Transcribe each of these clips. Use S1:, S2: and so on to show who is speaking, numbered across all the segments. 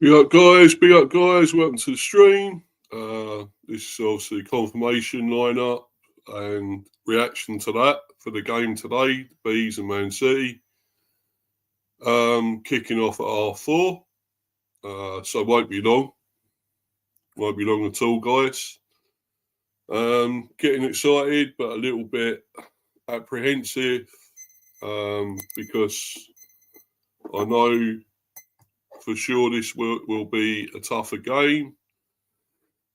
S1: Big up, guys. Big up, guys. Welcome to the stream. This is obviously confirmation lineup and reaction to that for the game today, Bees and Man City. Kicking off at half 4. So won't be long. Won't be long at all, guys. Getting excited, but a little bit apprehensive because I know for sure this will be a tougher game.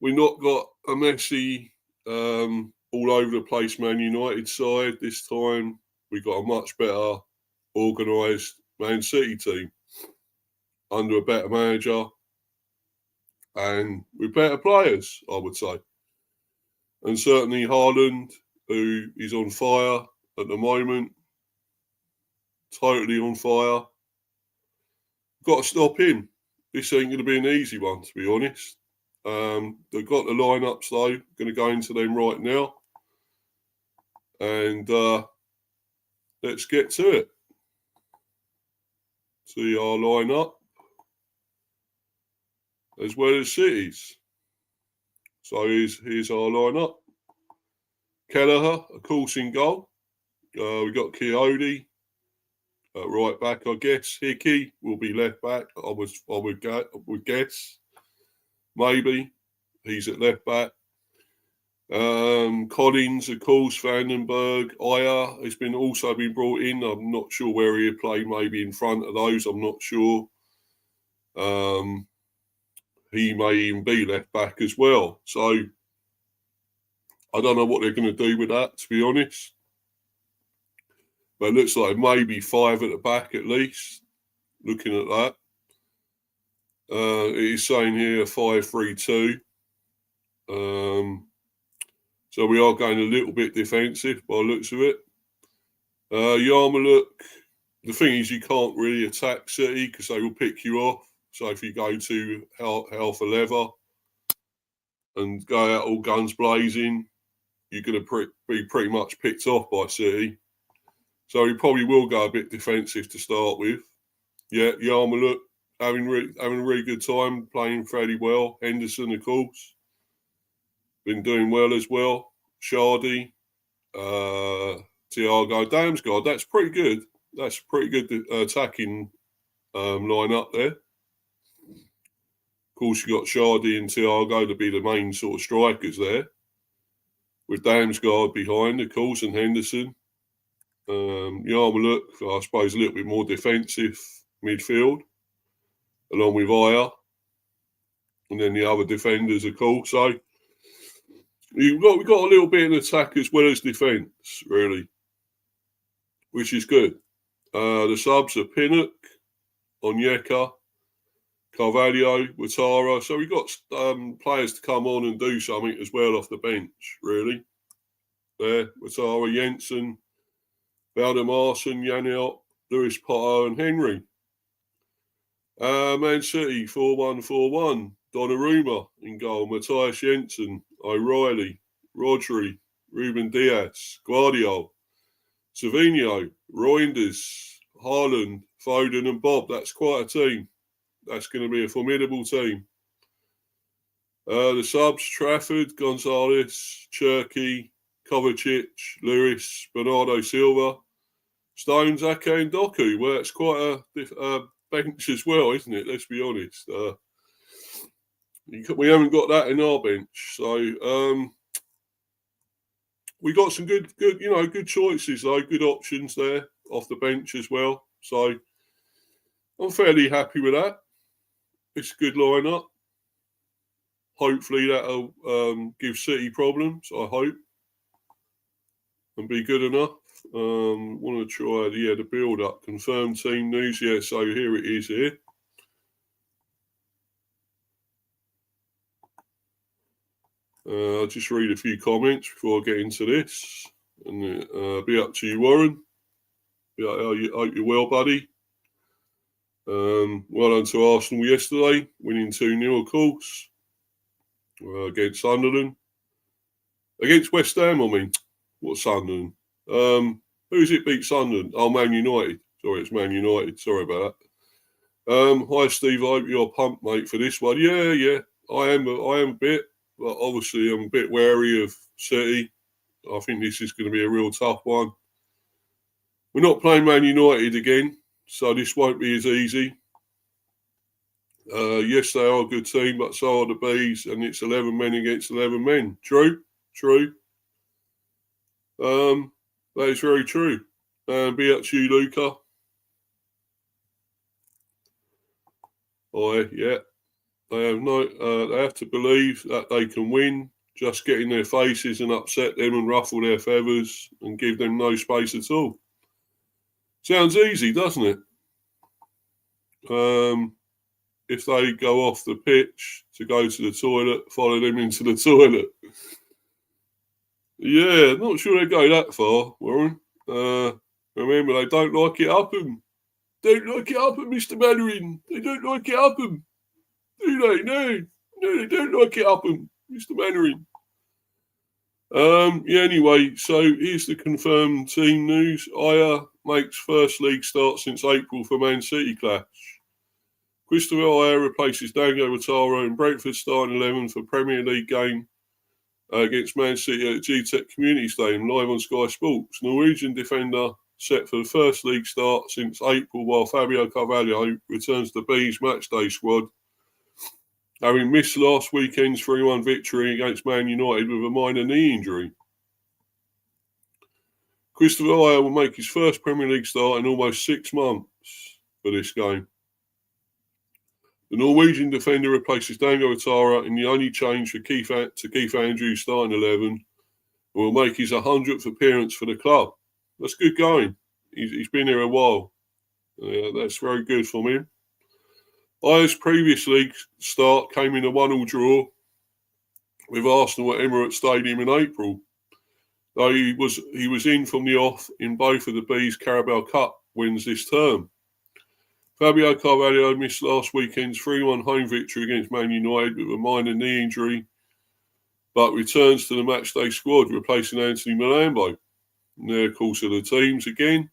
S1: We've not got a messy, all over the place Man United side this time. We've got a much better organised Man City team under a better manager and with better players, I would say. And certainly Haaland, who is on fire at the moment, totally on fire. Got to stop him. This ain't going to be an easy one, to be honest. They've got the lineups though. Going to go into them right now, and let's get to it. See our lineup as well as City's. So here's our lineup. Kelleher, of course, in goal. We got Coyote at right back, I guess. Hickey will be left back. I would guess. Maybe he's at left back. Collins, of course, Vandenberg, Ayer has also been brought in. I'm not sure where he'll play, maybe in front of those. I'm not sure. He may even be left back as well. So I don't know what they're going to do with that, to be honest. But it looks like maybe 5 at the back at least, looking at that. It is saying here 5-3-2. So we are going a little bit defensive by the looks of it. Yarmouk, the thing is you can't really attack City because they will pick you off. So if you go to hell for leather and go out all guns blazing, you're going to be pretty much picked off by City. So he probably will go a bit defensive to start with. Yeah, Yarmouk having a really good time, playing fairly well. Henderson, of course, been doing well as well. Shardy, Thiago, Damsgaard. That's pretty good. That's a pretty good attacking line-up there. Of course, you got Shardy and Thiago to be the main sort of strikers there, with Damsgaard behind, of course, and Henderson. Yarmouk, I suppose, a little bit more defensive midfield, along with Ayer, and then the other defenders, of course. So we've got a little bit in attack as well as defence, really, which is good. The subs are Pinnock, Onyeka, Carvalho, Ouattara. So we've got players to come on and do something as well off the bench, really. There, Ouattara, Jensen, Valdemarson, Janelt, Lewis Potter and Henry. Man City, 4-1-4-1. Donnarumma in goal. Matthias Jensen, O'Reilly, Rodri, Ruben Dias, Guardiola, Savinho, Reinders, Haaland, Foden and Bob. That's quite a team. That's going to be a formidable team. The subs, Trafford, Gonzalez, Cherky, Kovacic, Lewis, Bernardo Silva, Stones, Ake and Doku. Well, it's quite a bench as well, isn't it? Let's be honest. We haven't got that in our bench. So we got some good choices though, good options there off the bench as well. So I'm fairly happy with that. It's a good lineup. Hopefully that'll give City problems, I hope, and be good enough. Want to try the build up. Confirmed team news. Yeah, so here it is here. I'll just read a few comments before I get into this. And be up to you, Warren. I hope you're well, buddy. Well done to Arsenal yesterday, winning 2-0, of course, against Sunderland. Against West Ham, I mean. What Sunderland? Who's it beat Sunderland? Oh, Man United. Sorry, it's Man United. Sorry about Hi Steve, I hope you're pumped, mate, for this one. Yeah, I am a bit, but obviously I'm a bit wary of City. I think this is going to be a real tough one. We're not playing Man United again, so this won't be as easy. Yes, they are a good team, but so are the Bees, and it's 11 men against 11 men. True. That is very true. Be up to you, Luca. Yeah. They have to believe that they can win. Just get in their faces and upset them and ruffle their feathers and give them no space at all. Sounds easy, doesn't it? If they go off the pitch to go to the toilet, follow them into the toilet. Yeah, not sure they go that far, Warren. Remember, they don't like it up 'em. Don't like it up 'em, Mr. Mannering. They don't like it up 'em. Do they? No, they don't like it up 'em, Mr. Mannering. Yeah, anyway, so here's the confirmed team news. Ajer makes first league start since April for Man City clash. Christopher Ajer replaces Dango Ouattara in Brentford starting 11 for Premier League game against Man City at G-Tech Community Stadium, live on Sky Sports. Norwegian defender set for the first league start since April, while Fabio Carvalho returns to Bees matchday squad, having missed last weekend's 3-1 victory against Man United with a minor knee injury. Christopher Ajer will make his first Premier League start in almost 6 months for this game. The Norwegian defender replaces Dango Ouattara in the only change to Keith Andrews starting 11 and will make his 100th appearance for the club. That's good going. He's been here a while. That's very good from him. Ajer's previous league start came in a 1-1 draw with Arsenal at Emirates Stadium in April, though he was in from the off in both of the Bees Carabao Cup wins this term. Fabio Carvalho missed last weekend's 3-1 home victory against Man United with a minor knee injury, but returns to the matchday squad, replacing Anthony Malambo. And there, of course, are the teams again.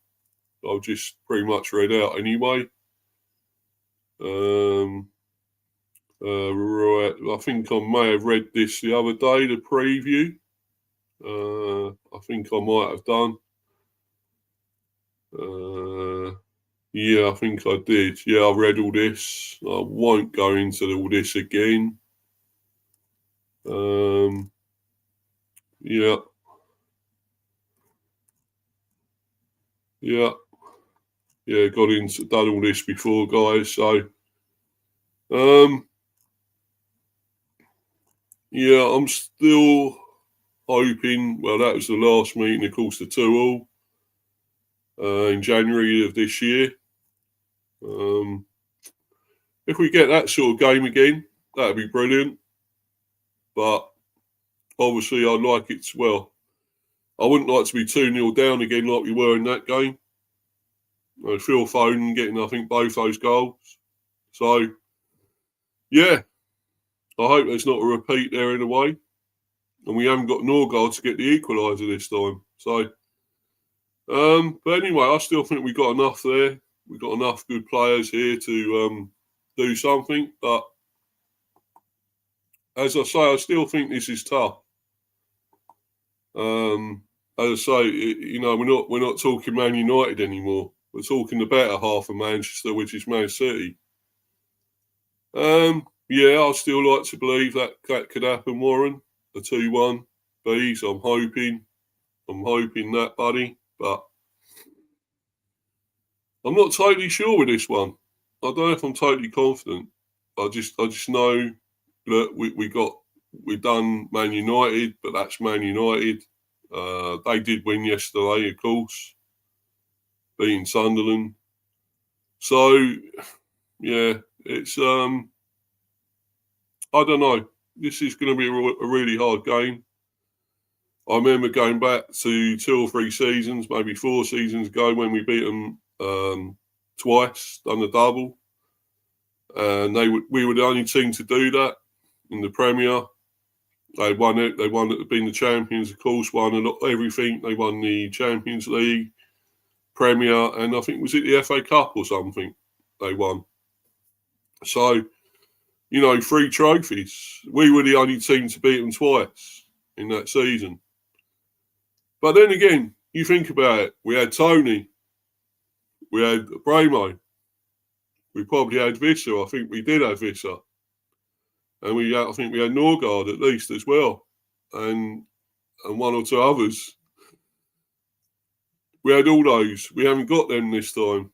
S1: I've just pretty much read out anyway. Right, I think I may have read this the other day, the preview. I think I might have done. Yeah, I think I did. Yeah, I've read all this. I won't go into all this again. Yeah. Done all this before, guys. So, yeah, I'm still hoping. Well, that was the last meeting, of course, the 2-2 in January of this year. If we get that sort of game again, that'd be brilliant. But obviously, I'd like it to, well, I wouldn't like to be 2-0 down again like we were in that game. Phil Foden getting, I think, both those goals. So, yeah, I hope there's not a repeat there in a way. And we haven't got Norgard to get the equaliser this time. So, but anyway, I still think we've got enough there. We've got enough good players here to do something. But as I say, I still think this is tough. As I say, we're not talking Man United anymore. We're talking the better half of Manchester, which is Man City. Yeah, I still like to believe that could happen, Warren. The 2-1 Bees. I'm hoping that, buddy. But I'm not totally sure with this one. I don't know if I'm totally confident. I just know that we done Man United, but that's Man United. They did win yesterday, of course, beating Sunderland. So, yeah, it's I don't know. This is going to be a really hard game. I remember going back to 2 or 3 seasons, maybe 4 seasons ago, when we beat them twice, done the double, and we were the only team to do that in the Premier. They won it. They won it, being the champions, of course, won everything. They won the Champions League, Premier, and I think was it the FA Cup or something they won. So, 3 trophies. We were the only team to beat them twice in that season. But then again, you think about it. We had Tony. We had Bramo. We probably had Visser. I think we did have Visser. And I think we had Norgard at least as well. And 1 or 2 others. We had all those. We haven't got them this time.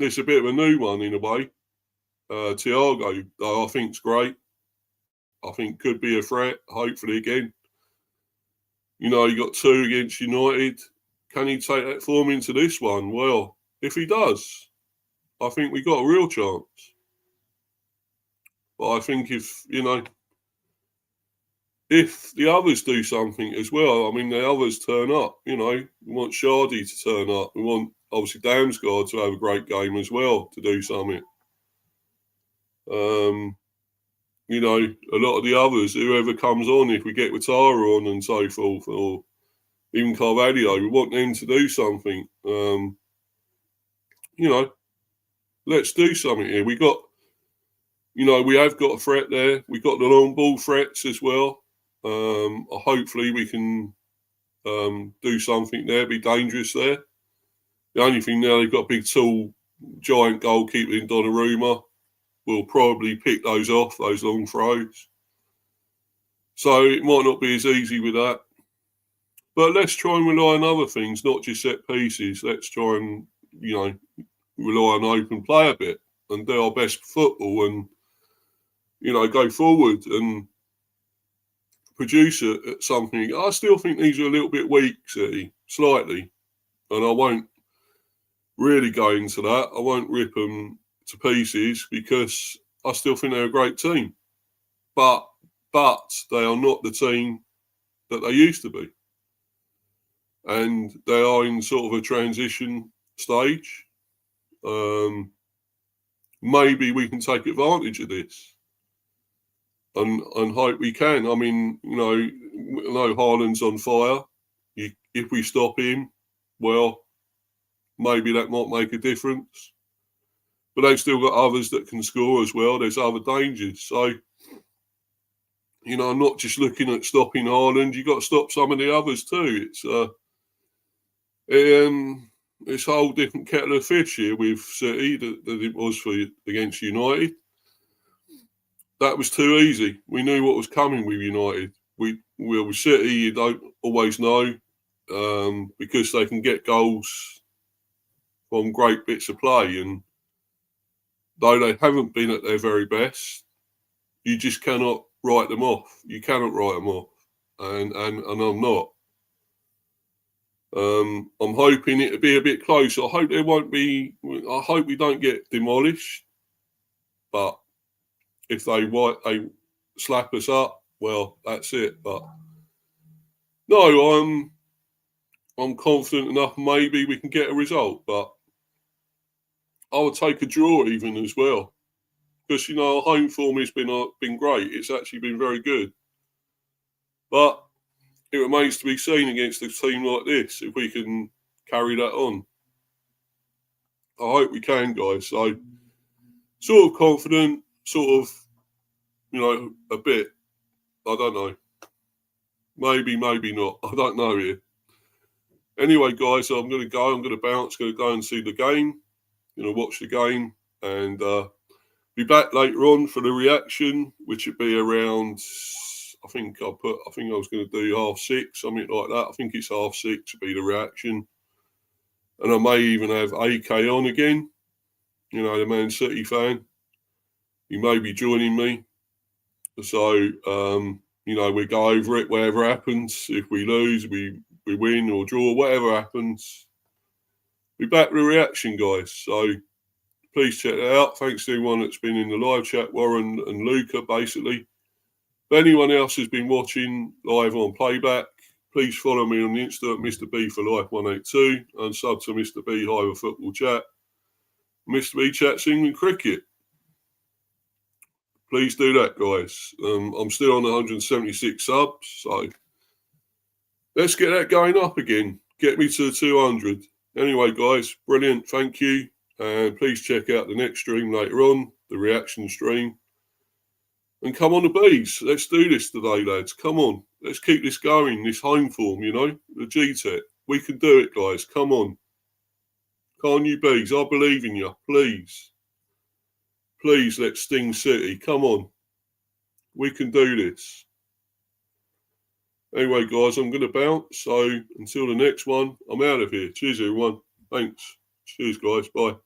S1: It's a bit of a new one in a way. Thiago, I think's great. I think could be a threat, hopefully again. You got 2 against United. Can he take that form into this one? Well, if he does, I think we got a real chance. But I think if the others do something as well, I mean, the others turn up, we want Shardy to turn up. We want, obviously, Damsgaard to have a great game as well, to do something. A lot of the others, whoever comes on, if we get Watara on and so forth, or even Carvalho, we want them to do something. Let's do something here. We got, we have got a threat there. We got the long ball threats as well. Hopefully we can do something there, be dangerous there. The only thing now, they've got a big, tall, giant goalkeeper in Donnarumma. We'll probably pick those off, those long throws. So it might not be as easy with that. But let's try and rely on other things, not just set pieces. Let's try and, rely on open play a bit and do our best football and, go forward and produce something. I still think these are a little bit weak, City, slightly. And I won't really go into that. I won't rip them to pieces because I still think they're a great team. But they are not the team that they used to be. And they are in sort of a transition stage. Maybe we can take advantage of this and hope we can. I mean, I know Haaland's on fire. If we stop him, well, maybe that might make a difference. But they've still got others that can score as well. There's other dangers. So, I'm not just looking at stopping Haaland. You've got to stop some of the others too. It's a whole different kettle of fish here with City that it was against United. That was too easy. We knew what was coming with United. With City, you don't always know because they can get goals from great bits of play. And though they haven't been at their very best, you just cannot write them off. You cannot write them off. And I'm not. I'm hoping it'll be a bit closer. I hope I hope we don't get demolished. But if they slap us up, well, that's it. But no, I'm confident enough. Maybe we can get a result, but I would take a draw even as well, because our home form has been great. It's actually been very good, but it remains to be seen against a team like this if we can carry that on. I hope we can, guys. So, sort of confident, sort of, a bit. I don't know. Maybe not. I don't know here. Anyway, guys, I'm going to go. I'm going to bounce. Going to go and see the game. Watch the game and be back later on for the reaction, which would be around. I think I was going to do 6:30, something like that. I think it's 6:30 to be the reaction. And I may even have AK on again, the Man City fan. He may be joining me. So, we go over it, whatever happens. If we lose, we win or draw, whatever happens. Be back with the reaction, guys. So, please check that out. Thanks to everyone that's been in the live chat, Warren and Luca, basically. If anyone else has been watching live on playback, please follow me on the Insta at Mr. B for Life 182 and sub to Mr. B Hive Football Chat. Mr. B Chats England Cricket. Please do that, guys. I'm still on 176 subs, so let's get that going up again. Get me to 200. Anyway, guys, brilliant. Thank you. And please check out the next stream later on, the reaction stream. And come on the bees. Let's do this today, lads. Come on. Let's keep this going, this home form, you know, the GTEC. We can do it, guys. Come on. Can't you bees? I believe in you. Please. Please, let's sting City. Come on. We can do this. Anyway, guys, I'm going to bounce. So until the next one, I'm out of here. Cheers, everyone. Thanks. Cheers, guys. Bye.